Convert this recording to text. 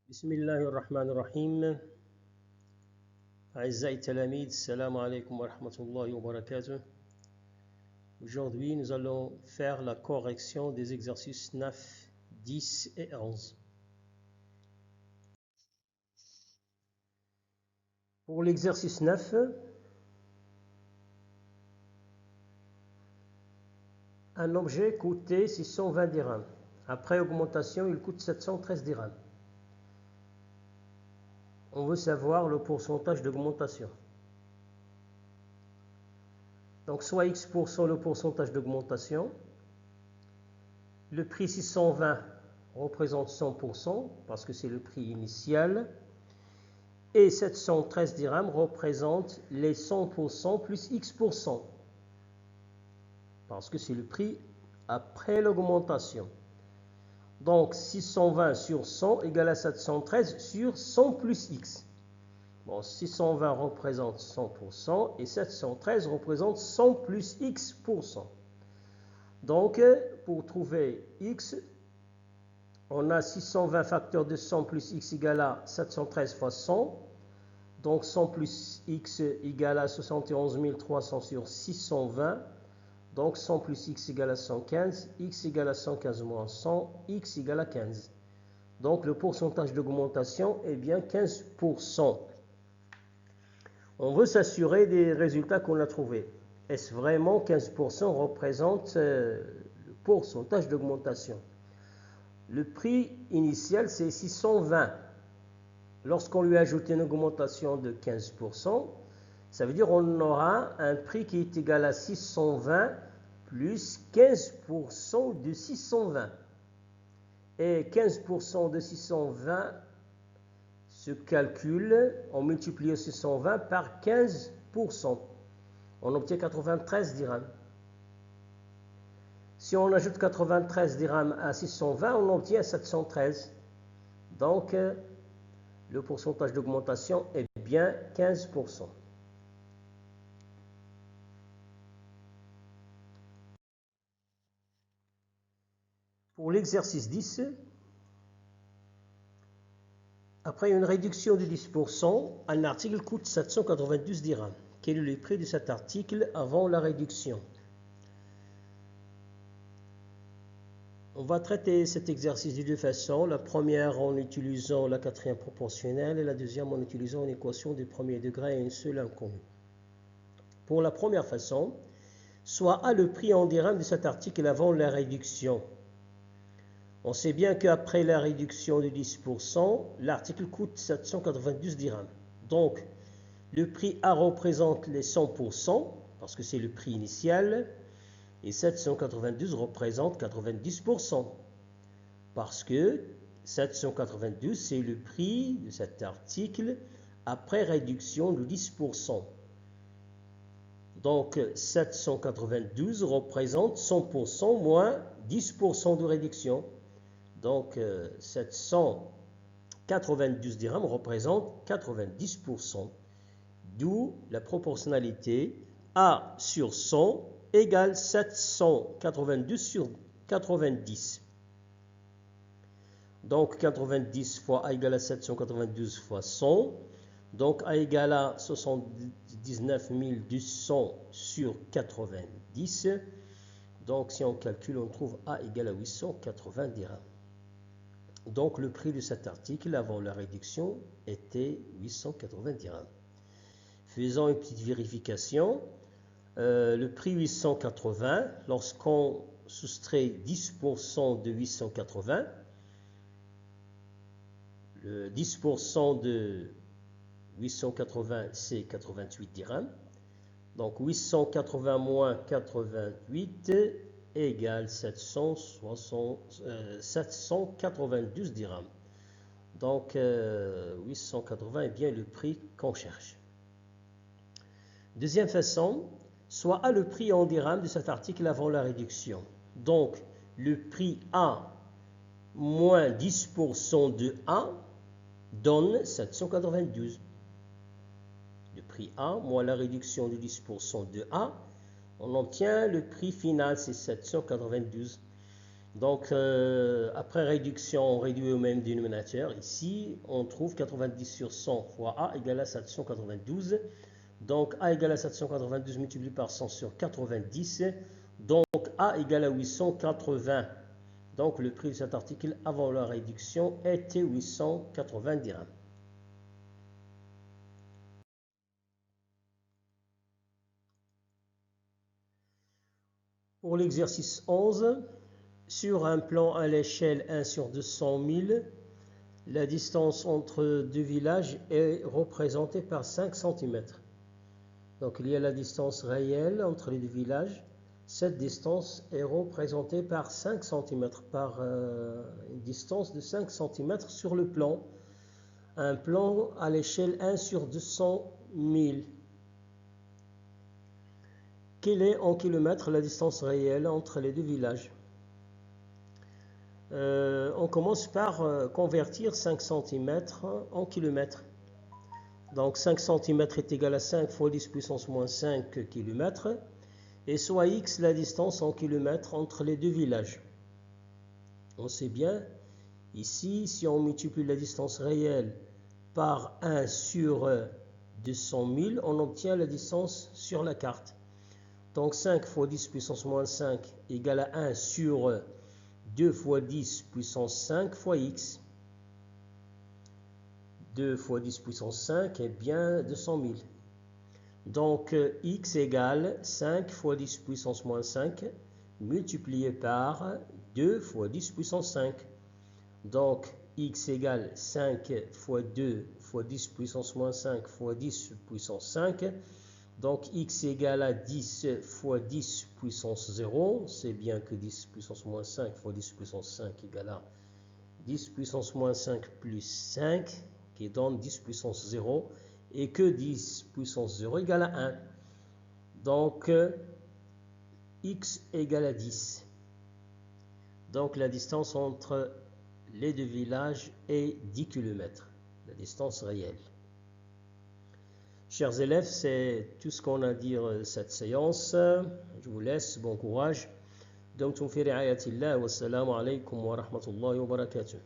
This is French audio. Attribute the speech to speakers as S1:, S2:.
S1: بسم الله الرحمن الرحيم. أعزائي التلاميذ, السلام عليكم ورحمة الله وبركاته. Aujourd'hui, nous allons faire la correction des exercices 9, 10 et 11. Pour l'exercice 9, un objet coûtait 620 dirhams. Après augmentation, il coûte 713 dirhams. On veut savoir le pourcentage d'augmentation. Donc, soit X% le pourcentage d'augmentation. Le prix 620 représente 100% parce que c'est le prix initial. Et 713 dirhams représente les 100% plus X% parce que c'est le prix après l'augmentation. Donc 620 sur 100 égale à 713 sur 100 plus X. Bon, 620 représente 100% et 713 représente 100 plus X%. Donc, pour trouver X, on a 620 facteur de 100 plus X égale à 713 fois 100. Donc 100 plus X égale à 71 300 sur 620. Donc 100 plus X égale à 115. X égale à 115 moins 100. X égale à 15. Donc le pourcentage d'augmentation est bien 15%. On veut s'assurer des résultats qu'on a trouvés. Est-ce vraiment 15% représente le pourcentage d'augmentation? Le prix initial, c'est 620. Lorsqu'on lui ajoute une augmentation de 15%, ça veut dire qu'on aura un prix qui est égal à 620 plus 15% de 620. Et 15% de 620 se calcule, on multiplie 620 par 15%. On obtient 93 dirhams. Si on ajoute 93 dirhams à 620, on obtient 713. Donc, le pourcentage d'augmentation est bien 15%. Pour l'exercice 10, après une réduction de 10%, un article coûte 792 dirhams. Quel est le prix de cet article avant la réduction? On va traiter cet exercice de deux façons. La première en utilisant la quatrième proportionnelle et la deuxième en utilisant une équation du premier degré et une seule inconnue. Pour la première façon, soit A le prix en dirhams de cet article avant la réduction. On sait bien qu'après la réduction de 10%, l'article coûte 792 dirhams. Donc, le prix A représente les 100%, parce que c'est le prix initial, et 792 représente 90%, parce que 792, c'est le prix de cet article après réduction de 10%. Donc, 792 représente 100% moins 10% de réduction. Donc, 792 dirhams représente 90%, d'où la proportionnalité A sur 100 égale 792 sur 90. Donc, 90 fois A égale à 792 fois 100. Donc, A égale à 79 200 sur 90. Donc, si on calcule, on trouve A égale à 880 dirhams. Donc, le prix de cet article avant la réduction était 880 dirhams. Faisons une petite vérification. Le prix 880, lorsqu'on soustrait 10% de 880, le 10% de 880, c'est 88 dirhams. Donc, 880 moins 88 égale 792 dirhams. Donc, 880 est bien le prix qu'on cherche. Deuxième façon, soit A le prix en dirhams de cet article avant la réduction. Donc, le prix A moins 10% de A donne 792. Le prix A moins la réduction de 10% de A, on obtient le prix final, c'est 792. Donc, après réduction, on réduit au même dénominateur. Ici, on trouve 90 sur 100 fois A égale à 792. Donc, A égale à 792 multiplié par 100 sur 90. Donc, A égale à 880. Donc, le prix de cet article avant la réduction était 880 dirhams. Pour l'exercice 11, sur un plan à l'échelle 1 sur 200 000, la distance entre deux villages est représentée par 5 cm. Donc il y a la distance réelle entre les deux villages. Cette distance est représentée par 5 cm, par une distance de 5 cm sur le plan. Un plan à l'échelle 1 sur 200 000. Quelle est en kilomètres la distance réelle entre les deux villages? On commence par convertir 5 cm en kilomètres. Donc 5 cm est égal à 5 fois 10 puissance moins 5 km. Et soit x la distance en kilomètres entre les deux villages. On sait bien, ici, si on multiplie la distance réelle par 1 sur 200 000, on obtient la distance sur la carte. Donc 5 fois 10 puissance moins 5 égale à 1 sur 2 fois 10 puissance 5 fois x. 2 fois 10 puissance 5 est bien 200 000. Donc x égale 5 fois 10 puissance moins 5 multiplié par 2 fois 10 puissance 5. Donc x égale 5 fois 2 fois 10 puissance moins 5 fois 10 puissance 5. Donc x égale à 10 fois 10 puissance 0. C'est bien que 10 puissance moins 5 fois 10 puissance 5 égale à 10 puissance moins 5 plus 5, qui donne 10 puissance 0. Et que 10 puissance 0 égale à 1. Donc x égale à 10. Donc la distance entre les deux villages est 10 km. La distance réelle. Chers élèves, c'est tout ce qu'on a à dire cette séance. Je vous laisse, bon courage. دمتم في رعاية الله والسلام عليكم ورحمة الله وبركاته.